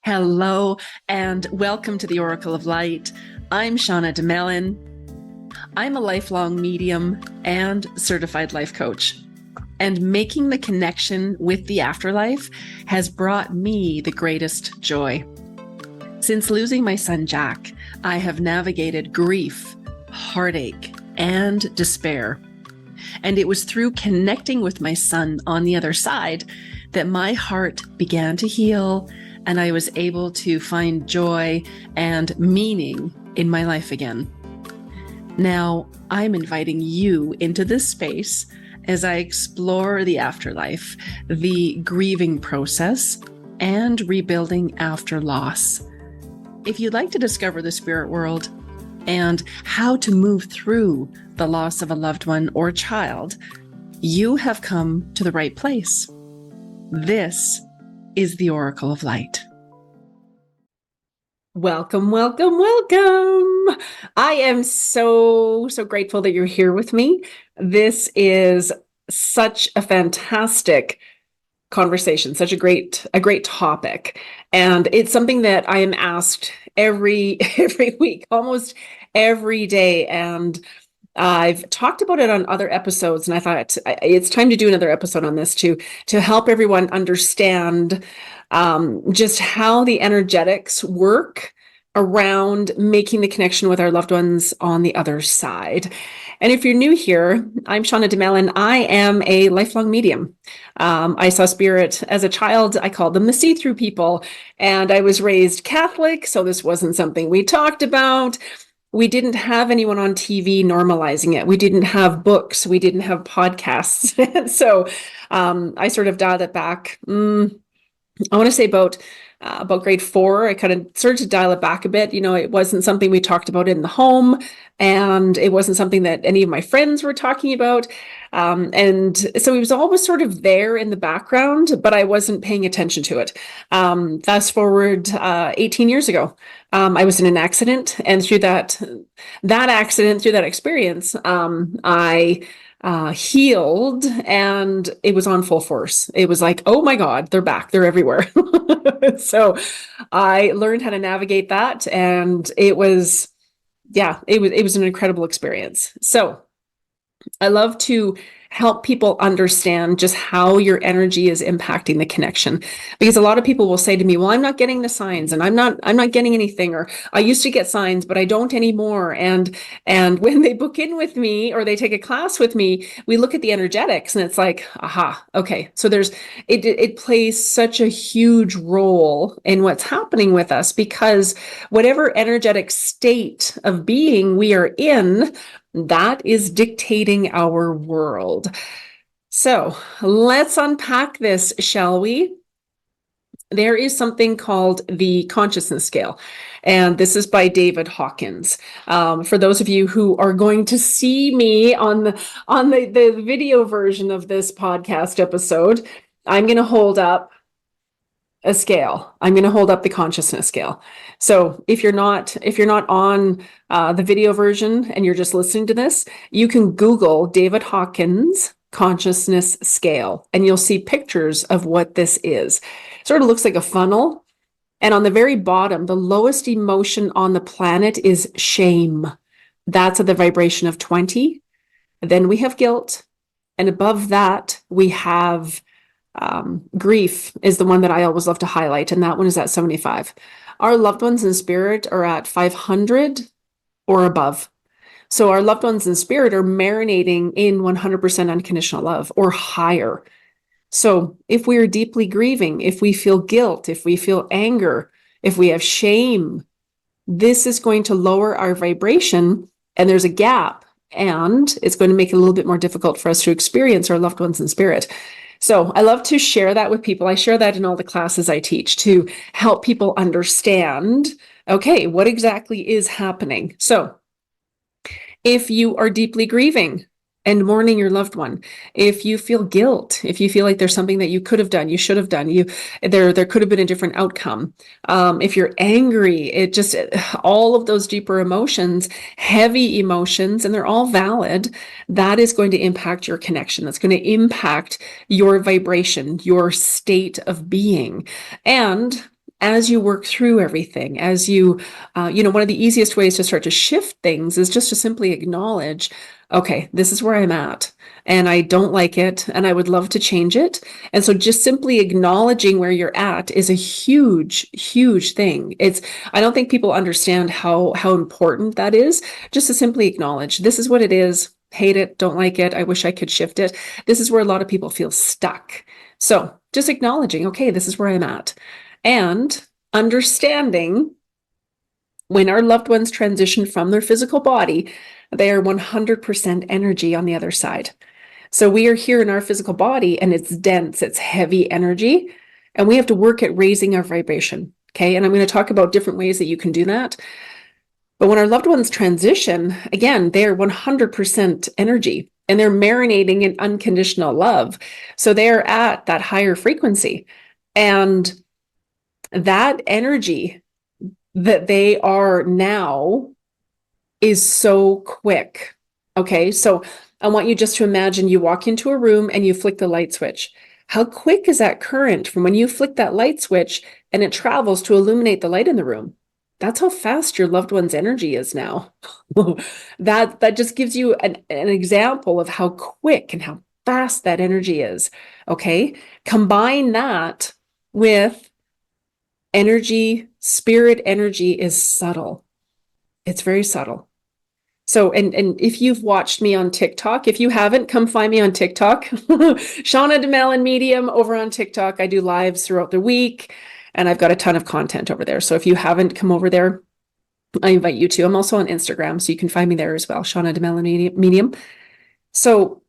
Hello, and welcome to the Oracle of Light. I'm Shauna Domalain. I'm a lifelong medium and certified life coach. And making the connection with the afterlife has brought me the greatest joy. Since losing my son, Jack, I have navigated grief, heartache, and despair. And it was through connecting with my son on the other side that my heart began to heal and I was able to find joy and meaning in my life again. Now, I'm inviting you into this space as I explore the afterlife, the grieving process, and rebuilding after loss. If you'd like to discover the spirit world and how to move through the loss of a loved one or child, you have come to the right place. This is the Oracle of Light. Welcome, welcome, welcome. I am so grateful that you're here with me. This is such a fantastic conversation, such a great topic. And it's something that I am asked every week, almost every day. And I've talked about it on other episodes, and I thought it's time to do another episode on this to help everyone understand just how the energetics work around making the connection with our loved ones on the other side. And if you're new here, I'm Shauna Domalain. I am a lifelong medium. I saw spirit as a child. I called them the see-through people, and I was raised Catholic, so this wasn't something we talked about. We didn't have anyone on TV normalizing it. We didn't have books. We didn't have podcasts. So I sort of dialed it back. I want to say about grade 4, I kind of started to dial it back a bit. You know, it wasn't something we talked about in the home, and it wasn't something that any of my friends were talking about. And so it was always sort of there in the background, but I wasn't paying attention to it. Fast forward 18 years ago, I was in an accident, and through that experience, I healed, and it was on full force. It was like, oh my God, they're back. They're everywhere. So I learned how to navigate that, and it was an incredible experience. So I love to help people understand just how your energy is impacting the connection, because a lot of people will say to me, well, I'm not getting the signs, and I'm not getting anything, or I used to get signs, but I don't anymore. And when they book in with me or they take a class with me, we look at the energetics, and it's like, aha, okay. So it plays such a huge role in what's happening with us, because whatever energetic state of being we are in, that is dictating our world. So let's unpack this, shall we? There is something called the consciousness scale, and this is by David Hawkins. For those of you who are going to see me on the video version of this podcast episode, I'm going to hold up a scale. I'm going to hold up the consciousness scale. So if you're not on the video version and you're just listening to this, you can Google David Hawkins consciousness scale, and you'll see pictures of what this is. It sort of looks like a funnel. And on the very bottom, the lowest emotion on the planet is shame. That's at the vibration of 20. Then we have guilt. And above that, we have grief is the one that I always love to highlight, and that one is at 75. Our loved ones in spirit are at 500 or above. So our loved ones in spirit are marinating in 100% unconditional love or higher. So if we are deeply grieving, if we feel guilt, if we feel anger, if we have shame, this is going to lower our vibration, and there's a gap, and it's going to make it a little bit more difficult for us to experience our loved ones in spirit. So I love to share that with people. I share that in all the classes I teach to help people understand, okay, what exactly is happening. So if you are deeply grieving and mourning your loved one, if you feel guilt, if you feel like there's something that you could have done, you should have done, there could have been a different outcome. If you're angry, all of those deeper emotions, heavy emotions, and they're all valid, that is going to impact your connection. That's going to impact your vibration, your state of being. And as you work through everything, as you, one of the easiest ways to start to shift things is just to simply acknowledge, okay, this is where I'm at and I don't like it and I would love to change it. And so just simply acknowledging where you're at is a huge, huge thing. I don't think people understand how important that is, just to simply acknowledge this is what it is. Hate it, don't like it. I wish I could shift it. This is where a lot of people feel stuck. So just acknowledging, okay, this is where I'm at. And understanding when our loved ones transition from their physical body, they are 100% energy on the other side. So we are here in our physical body and it's dense, it's heavy energy, and we have to work at raising our vibration. Okay. And I'm going to talk about different ways that you can do that. But when our loved ones transition, again, they're 100% energy and they're marinating in unconditional love. So they're at that higher frequency. And that energy that they are now is so quick. Okay. So I want you just to imagine you walk into a room and you flick the light switch. How quick is that current from when you flick that light switch and it travels to illuminate the light in the room? That's how fast your loved one's energy is now. That just gives you an example of how quick and how fast that energy is. Okay. Combine that with energy, spirit energy is subtle. It's very subtle. So, and if you've watched me on TikTok, if you haven't, come find me on TikTok. Shauna Domalain Medium over on TikTok. I do lives throughout the week and I've got a ton of content over there. So if you haven't come over there, I invite you to. I'm also on Instagram, so you can find me there as well, Shauna Domalain Medium. So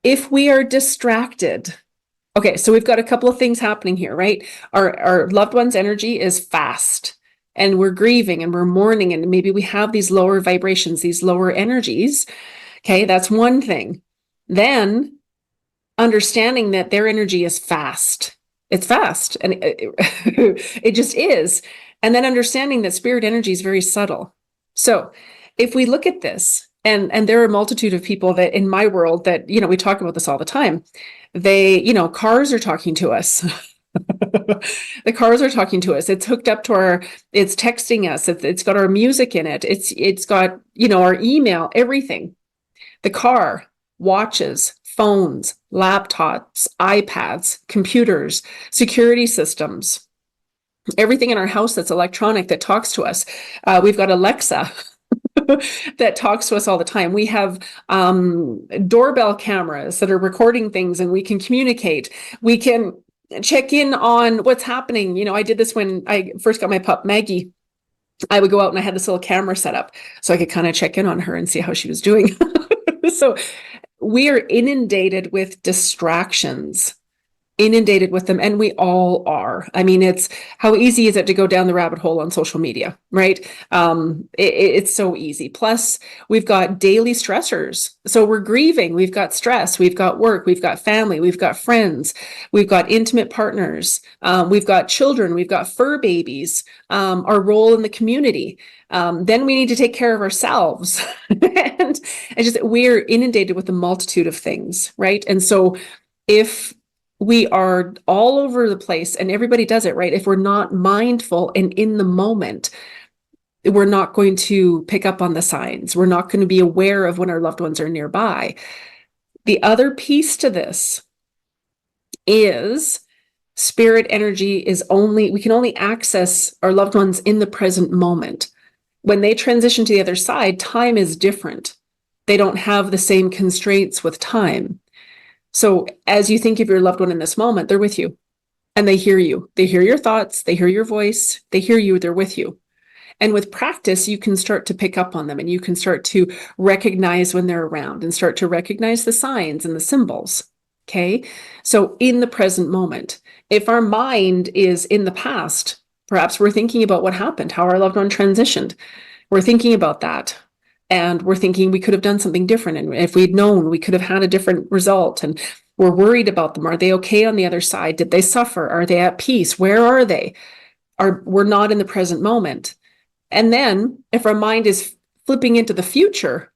if we are distracted, okay, so we've got a couple of things happening here, right? Our loved one's energy is fast and we're grieving and we're mourning and maybe we have these lower vibrations, these lower energies. Okay, that's one thing. Then understanding that their energy is fast. It's fast and it just is. And then understanding that spirit energy is very subtle. So if we look at this, and there are a multitude of people that in my world that, we talk about this all the time. Cars are talking to us. The cars are talking to us. It's hooked up to it's texting us. It's got our music in it. It's got, our email, everything. The car, watches, phones, laptops, iPads, computers, security systems, everything in our house that's electronic that talks to us. We've got Alexa that talks to us all the time. We have doorbell cameras that are recording things and we can communicate. We can check in on what's happening. I did this when I first got my pup, Maggie. I would go out and I had this little camera set up so I could kind of check in on her and see how she was doing. So we are inundated with distractions, inundated with them, and we all are. I mean, it's how easy is it to go down the rabbit hole on social media, right? It's so easy. Plus, we've got daily stressors. So we're grieving. We've got stress. We've got work. We've got family. We've got friends. We've got intimate partners. We've got children. We've got fur babies. Our role in the community. Then we need to take care of ourselves. And we're inundated with a multitude of things, right? And so if we are all over the place and everybody does it, right? If we're not mindful and in the moment, we're not going to pick up on the signs. We're not going to be aware of when our loved ones are nearby. The other piece to this is spirit energy we can only access our loved ones in the present moment. When they transition to the other side, time is different. They don't have the same constraints with time. So as you think of your loved one in this moment, they're with you and they hear you. They hear your thoughts. They hear your voice. They hear you. They're with you. And with practice, you can start to pick up on them and you can start to recognize when they're around and start to recognize the signs and the symbols. Okay. So in the present moment, if our mind is in the past, perhaps we're thinking about what happened, how our loved one transitioned. We're thinking about that. And we're thinking we could have done something different. And if we'd known, we could have had a different result. And we're worried about them. Are they okay on the other side? Did they suffer? Are they at peace? Where are they? We're not in the present moment. And then if our mind is flipping into the future,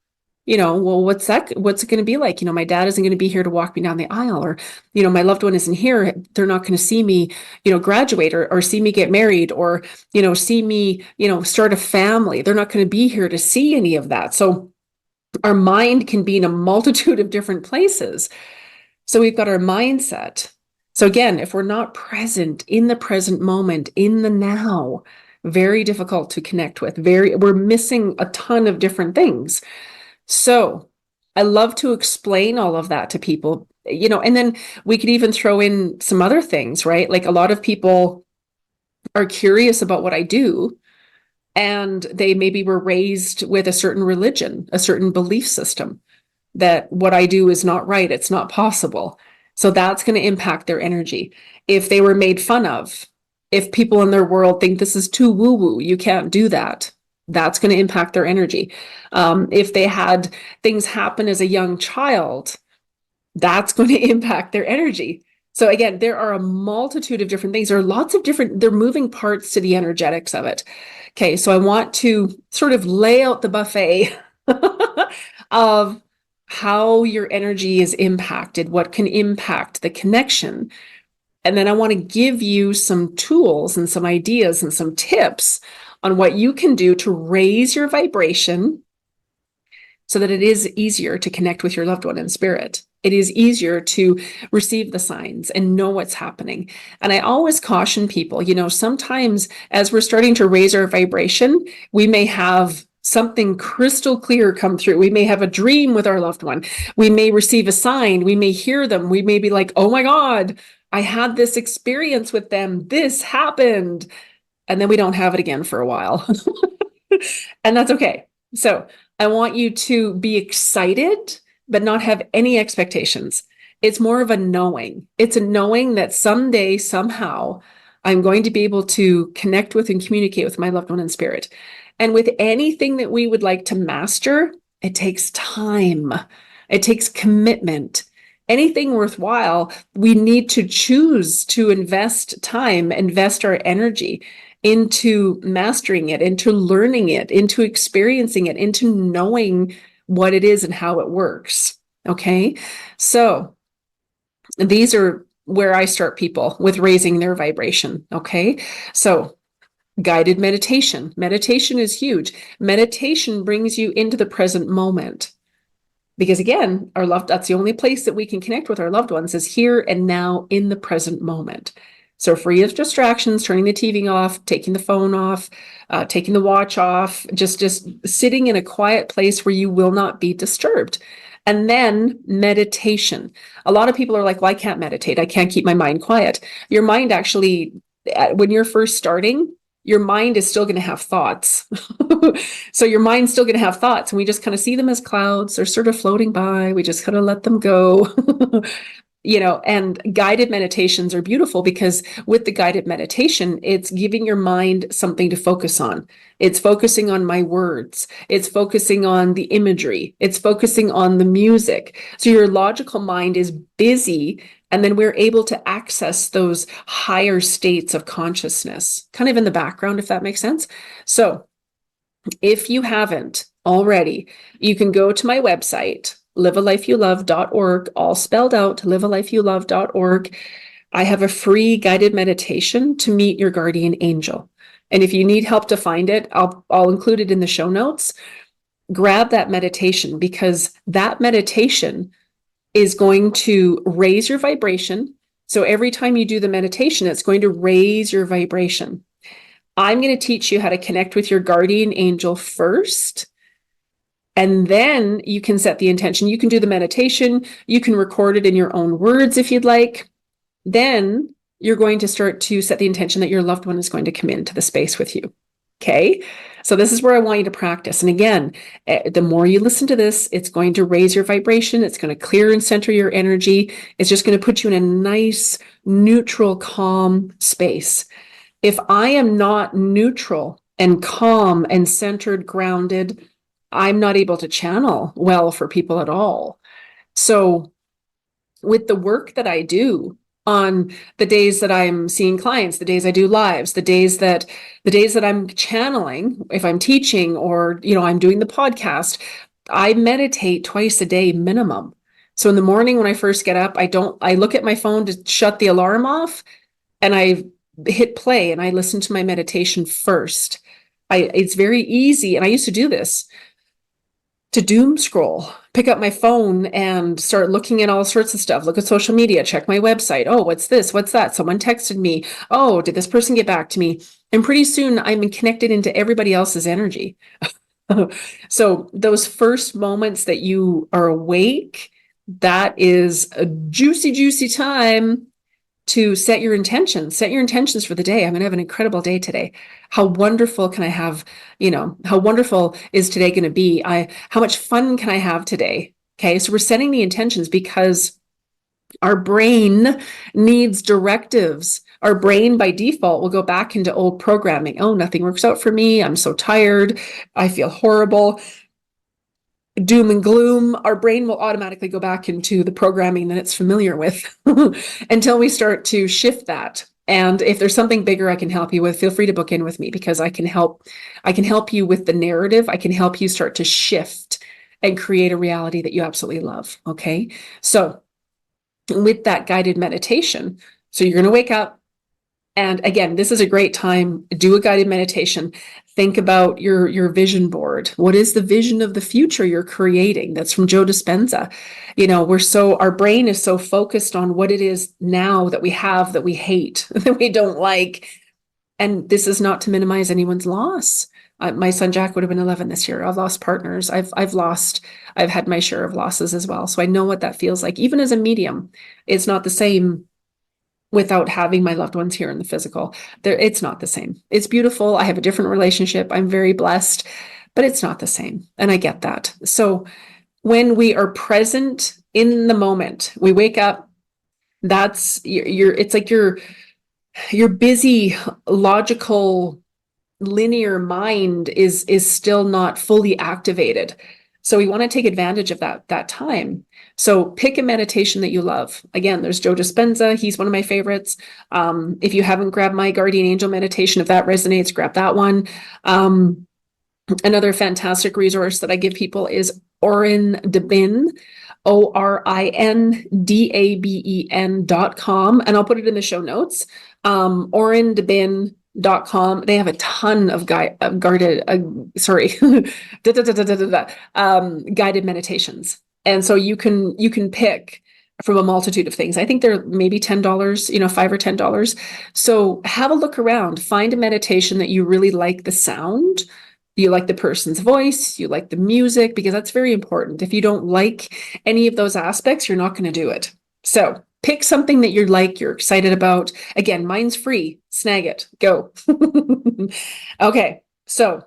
well, what's it going to be like? My dad isn't going to be here to walk me down the aisle, or, my loved one isn't here. They're not going to see me, graduate, or see me get married, or, see me, start a family. They're not going to be here to see any of that. So our mind can be in a multitude of different places. So we've got our mindset. So again, if we're not present in the present moment, in the now, very difficult to connect with. We're missing a ton of different things. So I love to explain all of that to people, and then we could even throw in some other things, right? Like a lot of people are curious about what I do, and they maybe were raised with a certain religion, a certain belief system, that what I do is not right, it's not possible. So that's going to impact their energy. If they were made fun of, if people in their world think this is too woo-woo, you can't do that, that's going to impact their energy. If they had things happen as a young child, that's going to impact their energy. So again, there are a multitude of different things. There are lots of they're moving parts to the energetics of it. Okay, so I want to sort of lay out the buffet of how your energy is impacted, what can impact the connection. And then I want to give you some tools and some ideas and some tips on what you can do to raise your vibration so that it is easier to connect with your loved one in spirit. It is easier to receive the signs and know what's happening. And I always caution people, sometimes as we're starting to raise our vibration, we may have something crystal clear come through. We may have a dream with our loved one. We may receive a sign. We may hear them. We may be like, oh my God, I had this experience with them. This happened. And then we don't have it again for a while. And that's okay. So I want you to be excited, but not have any expectations. It's more of a knowing. It's a knowing that someday, somehow, I'm going to be able to connect with and communicate with my loved one in spirit. And with anything that we would like to master, it takes time. It takes commitment. Anything worthwhile, we need to choose to invest time, invest our energy into mastering it, into learning it, into experiencing it, into knowing what it is and how it works. Okay. So these are where I start people with raising their vibration. Okay. So guided meditation. Meditation is huge. Meditation brings you into the present moment. Because again, that's the only place that we can connect with our loved ones, is here and now in the present moment. So free of distractions, turning the TV off, taking the phone off, taking the watch off, just sitting in a quiet place where you will not be disturbed. And then meditation. A lot of people are like, well, I can't meditate. I can't keep my mind quiet. Your mind actually, when you're first starting, your mind is still going to have thoughts. So your mind's still going to have thoughts, and we just kind of see them as clouds. They're sort of floating by. We just kind of let them go. And guided meditations are beautiful because with the guided meditation, it's giving your mind something to focus on. It's focusing on my words. It's focusing on the imagery. It's focusing on the music. So your logical mind is busy, and then we're able to access those higher states of consciousness, kind of in the background, if that makes sense. So if you haven't already, you can go to my website, livealifeyoulove.org, all spelled out, livealifeyoulove.org. I have a free guided meditation to meet your guardian angel. And if you need help to find it, I'll include it in the show notes. Grab that meditation, because that meditation is going to raise your vibration. So every time you do the meditation, it's going to raise your vibration. I'm going to teach you how to connect with your guardian angel first. And then you can set the intention. You can do the meditation. You can record it in your own words if you'd like. Then you're going to start to set the intention that your loved one is going to come into the space with you. Okay. So this is where I want you to practice. And again, the more you listen to this, it's going to raise your vibration. It's going to clear and center your energy. It's just going to put you in a nice, neutral, calm space. If I am not neutral and calm and centered, grounded, I'm not able to channel well for people at all. So with the work that I do on the days that I'm seeing clients, the days I do lives, the days that I'm channeling, if I'm teaching or, I'm doing the podcast, I meditate twice a day minimum. So in the morning when I first get up, I look at my phone to shut the alarm off, and I hit play and I listen to my meditation first. It's very easy. And I used to do this, to doom scroll, pick up my phone and start looking at all sorts of stuff, look at social media, check my website. Oh, what's this? What's that? Someone texted me. Oh, did this person get back to me? And pretty soon I'm connected into everybody else's energy. So those first moments that you are awake, that is a juicy, juicy time to set your intentions. Set your intentions for the day. I'm going to have an incredible day today. How wonderful can I have, how wonderful is today going to be? How much fun can I have today? Okay. So we're setting the intentions because our brain needs directives. Our brain by default will go back into old programming. Oh, nothing works out for me. I'm so tired. I feel horrible. Doom and gloom. Our brain will automatically go back into the programming that it's familiar with until we start to shift that. And if there's something bigger I can help you with, feel free to book in with me, because I can help you with the narrative. I can help you start to shift and create a reality that you absolutely love. Okay. So with that guided meditation, so you're going to wake up. And again, this is a great time. Do a guided meditation. Think about your vision board. What is the vision of the future you're creating? That's from Joe Dispenza. Our brain is so focused on what it is now that we have, that we hate, that we don't like. And this is not to minimize anyone's loss. My son Jack would have been 11 this year. I've lost partners. I've had my share of losses as well. So I know what that feels like. Even as a medium, it's not the same without having my loved ones here in the physical. It's not the same. It's beautiful. I have a different relationship. I'm very blessed, but it's not the same. And I get that. So when we are present in the moment, we wake up, it's like your busy, logical, linear mind is still not fully activated. So we want to take advantage of that time. So pick a meditation that you love. Again, there's Joe Dispenza. He's one of my favorites. If you haven't grabbed my guardian angel meditation, if that resonates, grab that one. Another fantastic resource that I give people is Orin Dabin, ORINDABEN.com. And I'll put it in the show notes. OrinDabin.com. They have a ton of guided meditations. And so you can pick from a multitude of things. I think they're maybe $10, $5 or $10. So have a look around, find a meditation that you really like the sound, you like the person's voice, you like the music, because that's very important. If you don't like any of those aspects, you're not going to do it. So pick something that you're excited about. Again, mine's free. Snag it. Go. Okay. So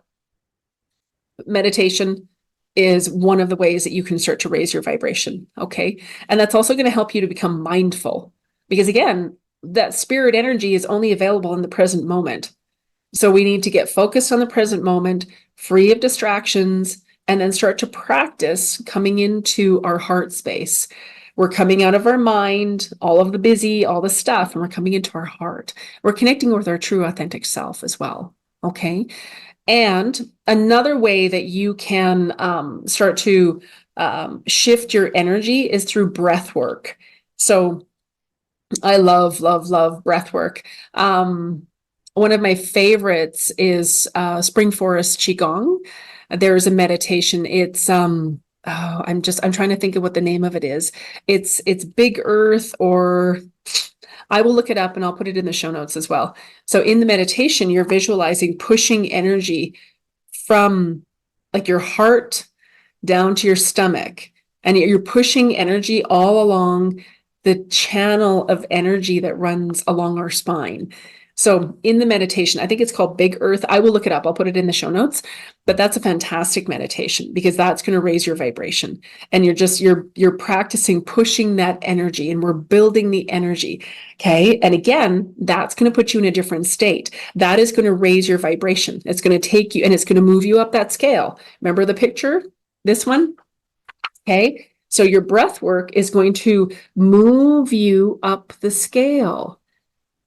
meditation is one of the ways that you can start to raise your vibration. Okay. And that's also going to help you to become mindful, because again, that spirit energy is only available in the present moment. So we need to get focused on the present moment, free of distractions, and then start to practice coming into our heart space. We're coming out of our mind, all of the busy, all the stuff, and we're coming into our heart. We're connecting with our true authentic self as well. Okay. And another way that you can start to shift your energy is through breath work. So I love, love, love breath work. One of my favorites is Spring Forest Qigong. There's a meditation. It's I'm trying to think of what the name of it is. It's Big Earth, or I will look it up and I'll put it in the show notes as well. So in the meditation, you're visualizing pushing energy from like your heart down to your stomach, and you're pushing energy all along the channel of energy that runs along our spine. So in the meditation, I think it's called Big Earth. I will look it up. I'll put it in the show notes, but that's a fantastic meditation, because that's going to raise your vibration, and you're practicing pushing that energy, and we're building the energy. Okay. And again, that's going to put you in a different state. That is going to raise your vibration. It's going to take you, and it's going to move you up that scale. Remember the picture, this one. Okay. So your breath work is going to move you up the scale.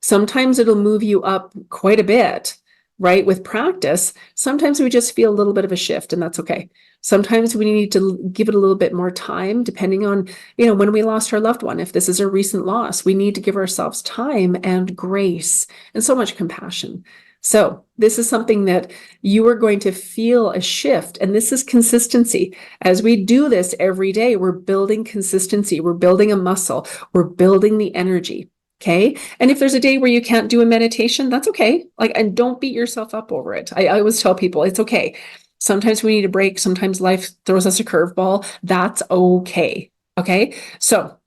Sometimes it'll move you up quite a bit. right? With practice, sometimes we just feel a little bit of a shift, and that's okay. Sometimes we need to give it a little bit more time, depending on, when we lost our loved one. If this is a recent loss, we need to give ourselves time and grace and so much compassion. So this is something that you are going to feel a shift, and this is consistency. As we do this every day, we're building consistency, we're building a muscle, we're building the energy. Okay. And if there's a day where you can't do a meditation, that's okay. And don't beat yourself up over it. I always tell people it's okay. Sometimes we need a break. Sometimes life throws us a curveball. That's okay. Okay. So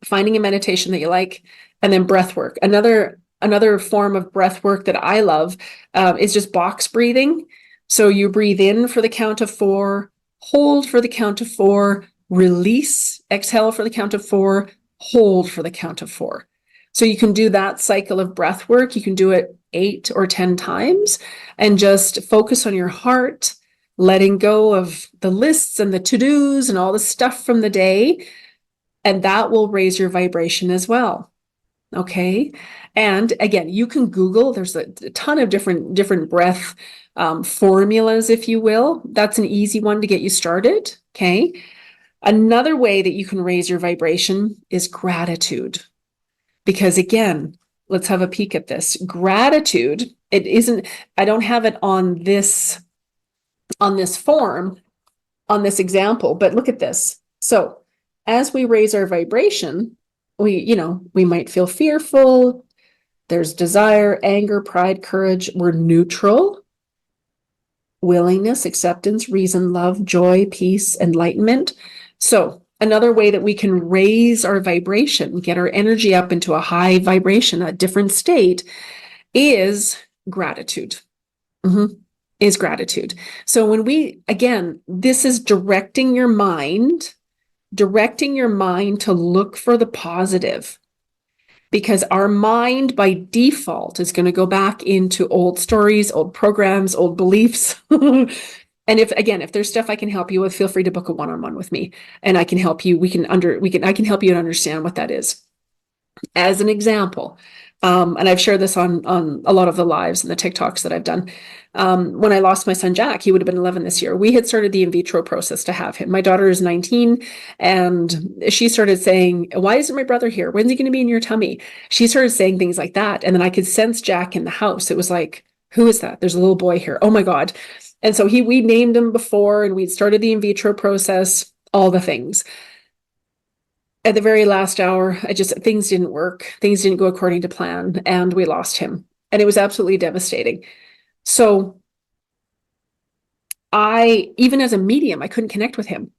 finding a meditation that you like, and then breath work. Another form of breath work that I love is just box breathing. So you breathe in for the count of 4, hold for the count of 4, release, exhale for the count of 4, hold for the count of 4. So you can do that cycle of breath work. You can do it 8 or 10 times and just focus on your heart, letting go of the lists and the to-dos and all the stuff from the day. And that will raise your vibration as well. Okay. And again, you can Google, there's a ton of different breath formulas, if you will. That's an easy one to get you started. Okay. Another way that you can raise your vibration is gratitude. Because again, let's have a peek at this. Gratitude, I don't have it on this form, on this example, but look at this. So as we raise our vibration, we might feel fearful. There's desire, anger, pride, courage. We're neutral. Willingness, acceptance, reason, love, joy, peace, enlightenment. So another way that we can raise our vibration, get our energy up into a high vibration, a different state, is gratitude. Is gratitude. So this is directing your mind to look for the positive, because our mind by default is going to go back into old stories, old programs, old beliefs. And if there's stuff I can help you with, feel free to book a one-on-one with me, and I can help you. I can help you to understand what that is. As an example, and I've shared this on a lot of the lives and the TikToks that I've done. When I lost my son, Jack, he would have been 11 this year. We had started the in vitro process to have him. My daughter is 19, and she started saying, "Why isn't my brother here? When's he going to be in your tummy?" She started saying things like that. And then I could sense Jack in the house. It was like, who is that? There's a little boy here. Oh my God. And so we named him before, and we'd started the in vitro process, all the things. At the very last hour, things didn't work. Things didn't go according to plan, and we lost him. And it was absolutely devastating. So even as a medium, I couldn't connect with him.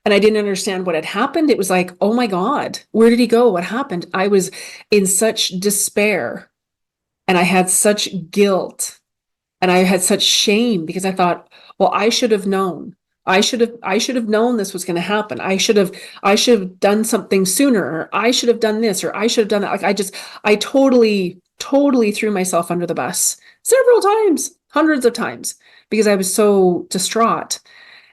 And I didn't understand what had happened. It was like, oh my God, where did he go? What happened? I was in such despair, and I had such guilt, and I had such shame, because I thought, well, I should have known. I should have known this was going to happen. I should have done something sooner, or I should have done this, or I should have done that. I totally threw myself under the bus several times, hundreds of times, because I was so distraught.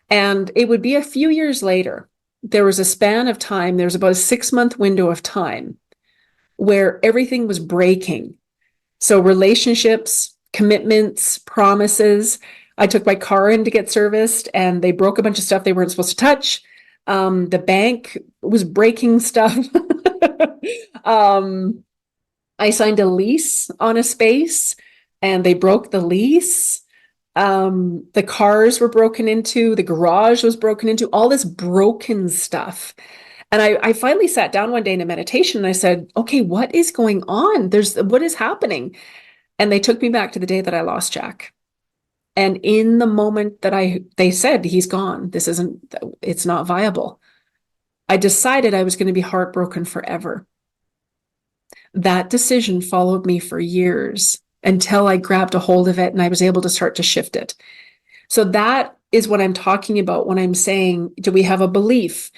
And it would be a few years later, there was a span of time, there was about a 6-month window of time where everything was breaking. So relationships, commitments, promises. I took my car in to get serviced, and they broke a bunch of stuff they weren't supposed to touch. The bank was breaking stuff. I signed a lease on a space, and they broke the lease. The cars were broken into, the garage was broken into, all this broken stuff. And I finally sat down one day in a meditation, and I said, okay, what is going on? What is happening? And they took me back to the day that I lost Jack. And in the moment that they said, he's gone, it's not viable, I decided I was going to be heartbroken forever. That decision followed me for years, until I grabbed a hold of it and I was able to start to shift it. So that is what I'm talking about when I'm saying, do we have a belief?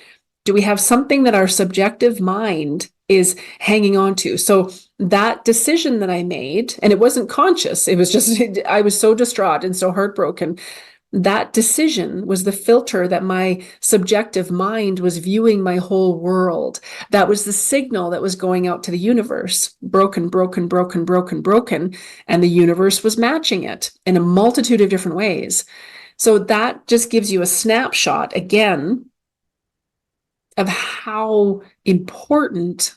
Do we have something that our subjective mind is hanging on to? So that decision that I made, and it wasn't conscious, it was just, I was so distraught and so heartbroken. That decision was the filter that my subjective mind was viewing my whole world. That was the signal that was going out to the universe. Broken, broken, broken, broken, broken. And the universe was matching it in a multitude of different ways. So that just gives you a snapshot again of how important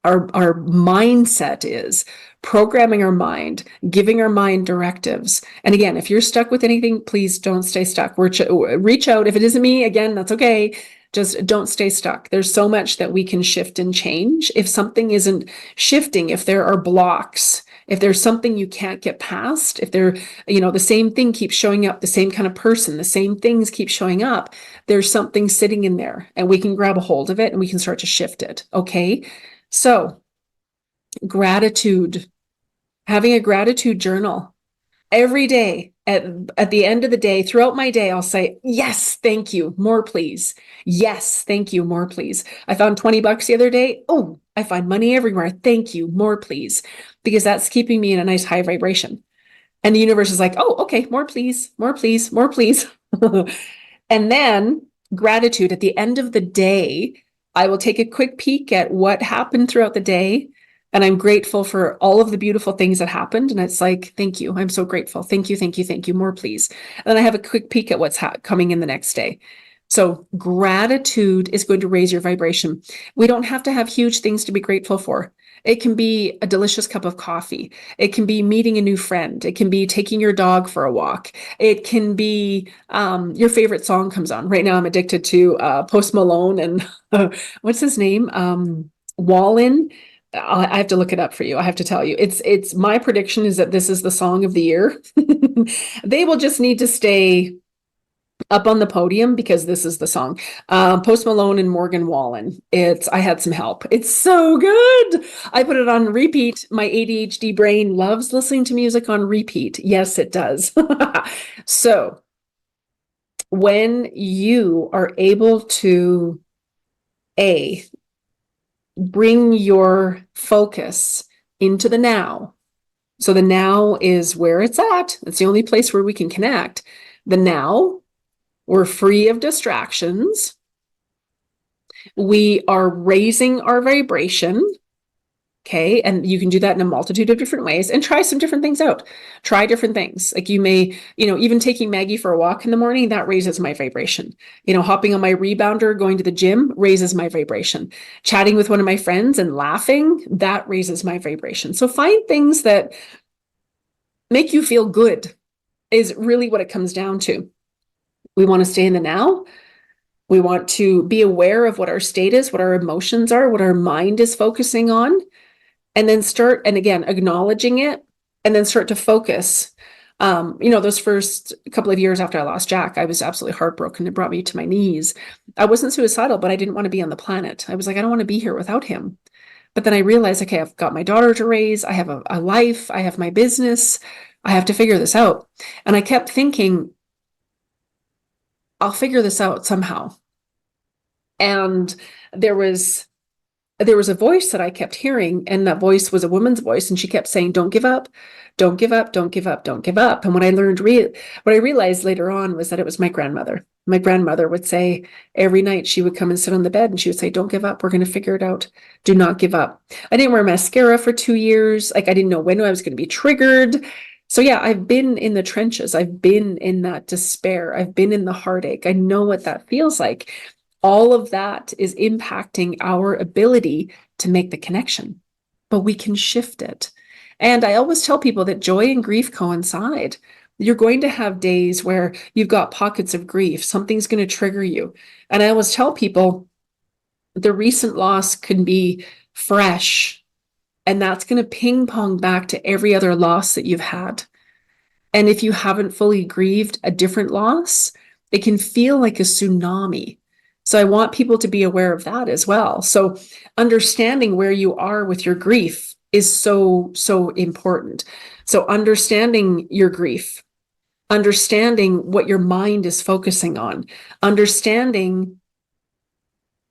our mindset is, programming our mind, giving our mind directives. And again, if you're stuck with anything, please don't stay stuck. Reach out. If it isn't me, again, that's okay. Just don't stay stuck. There's so much that we can shift and change. If something isn't shifting, if there are blocks, if there's something you can't get past, if the same thing keeps showing up, the same kind of person, the same things keep showing up, there's something sitting in there, and we can grab a hold of it and we can start to shift it. Okay. So, gratitude, having a gratitude journal every day. At the end of the day, throughout my day, I'll say, yes, thank you, more please. Yes, thank you, more please. I found $20 the other day. Oh, I find money everywhere. Thank you, more please. Because that's keeping me in a nice high vibration. And the universe is like, oh, okay, more please, more please, more please. And then gratitude at the end of the day, I will take a quick peek at what happened throughout the day. And I'm grateful for all of the beautiful things that happened. And it's like, thank you. I'm so grateful. Thank you, thank you, thank you. More, please. And then I have a quick peek at what's coming in the next day. So gratitude is going to raise your vibration. We don't have to have huge things to be grateful for. It can be a delicious cup of coffee. It can be meeting a new friend. It can be taking your dog for a walk. It can be your favorite song comes on. Right now I'm addicted to Post Malone and what's his name? Wallen. I have to look it up for you. I have to tell you, it's my prediction is that this is the song of the year. They will just need to stay up on the podium because this is the song. Post Malone and Morgan Wallen. I had some help. It's so good. I put it on repeat. My ADHD brain loves listening to music on repeat. Yes, it does. So when you are able to bring your focus into the now. So the now is where it's at. It's the only place where we can connect. The now, we're free of distractions. We are raising our vibration. Okay. And you can do that in a multitude of different ways and try some different things out. Try different things. Like you may, even taking Maggie for a walk in the morning, that raises my vibration. Hopping on my rebounder, going to the gym raises my vibration. Chatting with one of my friends and laughing, that raises my vibration. So find things that make you feel good is really what it comes down to. We want to stay in the now. We want to be aware of what our state is, what our emotions are, what our mind is focusing on. And then again, acknowledging it, and then start to focus. Those first couple of years after I lost Jack, I was absolutely heartbroken. It brought me to my knees. I wasn't suicidal, but I didn't want to be on the planet. I was like, I don't want to be here without him. But then I realized, okay, I've got my daughter to raise. I have a life. I have my business. I have to figure this out. And I kept thinking, I'll figure this out somehow. And there was a voice that I kept hearing, and that voice was a woman's voice, and she kept saying, don't give up, don't give up, don't give up, don't give up. And what I realized later on was that it was my grandmother. My grandmother would say every night, she would come and sit on the bed and she would say, don't give up, we're going to figure it out. Do not give up. I didn't wear mascara for 2 years. Like I didn't know when I was going to be triggered. So yeah, I've been in the trenches. I've been in that despair. I've been in the heartache. I know what that feels like. All of that is impacting our ability to make the connection, but we can shift it. And I always tell people that joy and grief coincide. You're going to have days where you've got pockets of grief. Something's going to trigger you. And I always tell people the recent loss can be fresh, and that's going to ping pong back to every other loss that you've had. And if you haven't fully grieved a different loss, it can feel like a tsunami. So I want people to be aware of that as well. So understanding where you are with your grief is so, so important. So understanding your grief, understanding what your mind is focusing on, understanding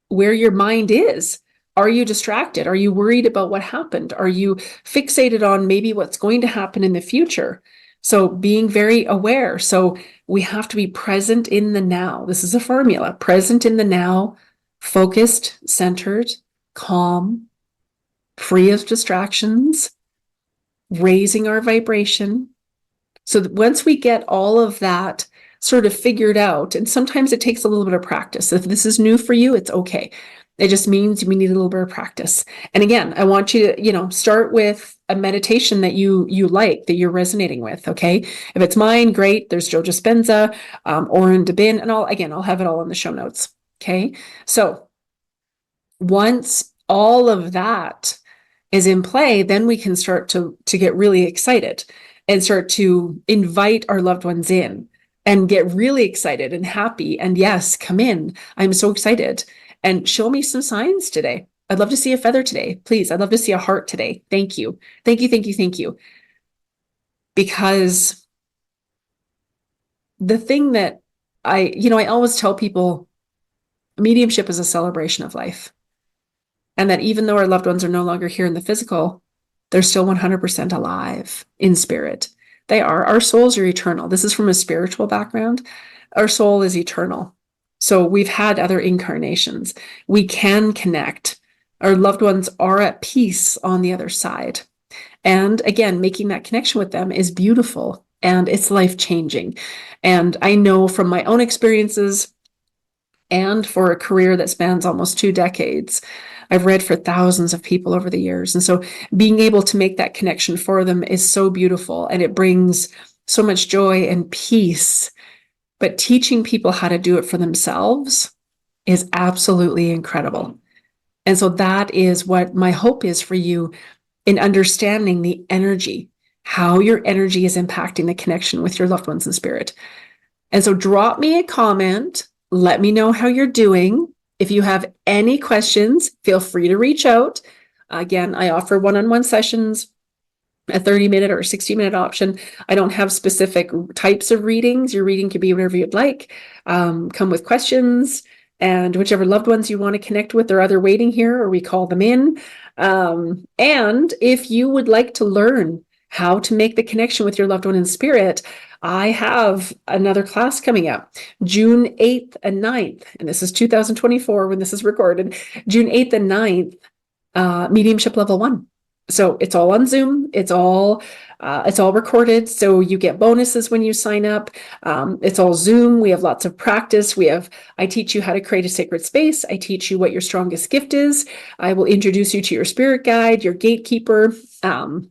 where your mind is. Are you distracted? Are you worried about what happened? Are you fixated on maybe what's going to happen in the future? So being very aware. So we have to be present in the now. This is a formula. Present in the now, focused, centered, calm, free of distractions, raising our vibration. So that once we get all of that sort of figured out, and sometimes it takes a little bit of practice. If this is new for you, it's okay. It just means we need a little bit of practice. And again, I want you to, start with a meditation that you like, that you're resonating with. Okay. If it's mine, great. There's Joe Dispenza, Oren Debin, and I'll have it all in the show notes. Okay. So once all of that is in play, then we can start to get really excited and start to invite our loved ones in and get really excited and happy. And yes, come in. I'm so excited. And show me some signs today. I'd love to see a feather today. Please. I'd love to see a heart today. Thank you. Thank you. Thank you. Thank you. Because the thing that I always tell people, mediumship is a celebration of life. And that even though our loved ones are no longer here in the physical, they're still 100% alive in spirit. They are. Our souls are eternal. This is from a spiritual background. Our soul is eternal. So we've had other incarnations. We can connect. Our loved ones are at peace on the other side. And again, making that connection with them is beautiful and it's life-changing. And I know from my own experiences and for a career that spans almost 2 decades, I've read for thousands of people over the years. And so being able to make that connection for them is so beautiful and it brings so much joy and peace. But teaching people how to do it for themselves is absolutely incredible. And so that is what my hope is for you in understanding the energy, how your energy is impacting the connection with your loved ones in spirit. And so drop me a comment. Let me know how you're doing. If you have any questions, feel free to reach out. Again, I offer one-on-one sessions, a 30-minute or a 60-minute option. I don't have specific types of readings. Your reading could be whatever you'd like. Come with questions, and whichever loved ones you want to connect with, they're either waiting here or we call them in. And if you would like to learn how to make the connection with your loved one in spirit, I have another class coming up, June 8th and 9th, and this is 2024 when this is recorded, June 8th and 9th, mediumship level 1. So it's all on Zoom. It's all recorded. So you get bonuses when you sign up. It's all Zoom. We have lots of practice. I teach you how to create a sacred space. I teach you what your strongest gift is. I will introduce you to your spirit guide, your gatekeeper. I'll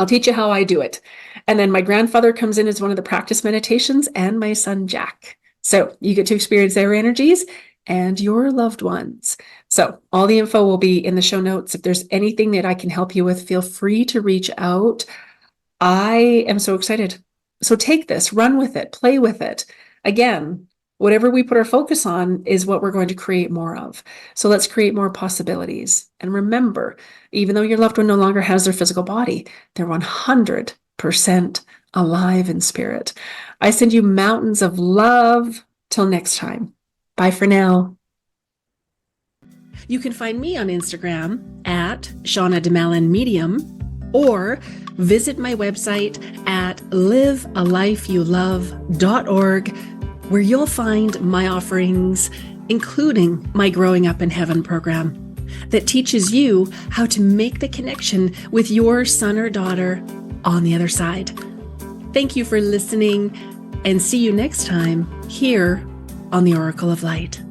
teach you how I do it. And then my grandfather comes in as one of the practice meditations and my son, Jack. So you get to experience their energies and your loved ones. So all the info will be in the show notes. If there's anything that I can help you with, feel free to reach out. I am so excited. So take this, run with it, play with it. Again, whatever we put our focus on is what we're going to create more of. So let's create more possibilities. And remember, even though your loved one no longer has their physical body, they're 100% alive in spirit. I send you mountains of love. Till next time. Bye for now. You can find me on Instagram at Shauna Domalain Medium, or visit my website at livealifeyoulove.org, where you'll find my offerings, including my Growing Up in Heaven program that teaches you how to make the connection with your son or daughter on the other side. Thank you for listening, and see you next time here on the Oracle of Light.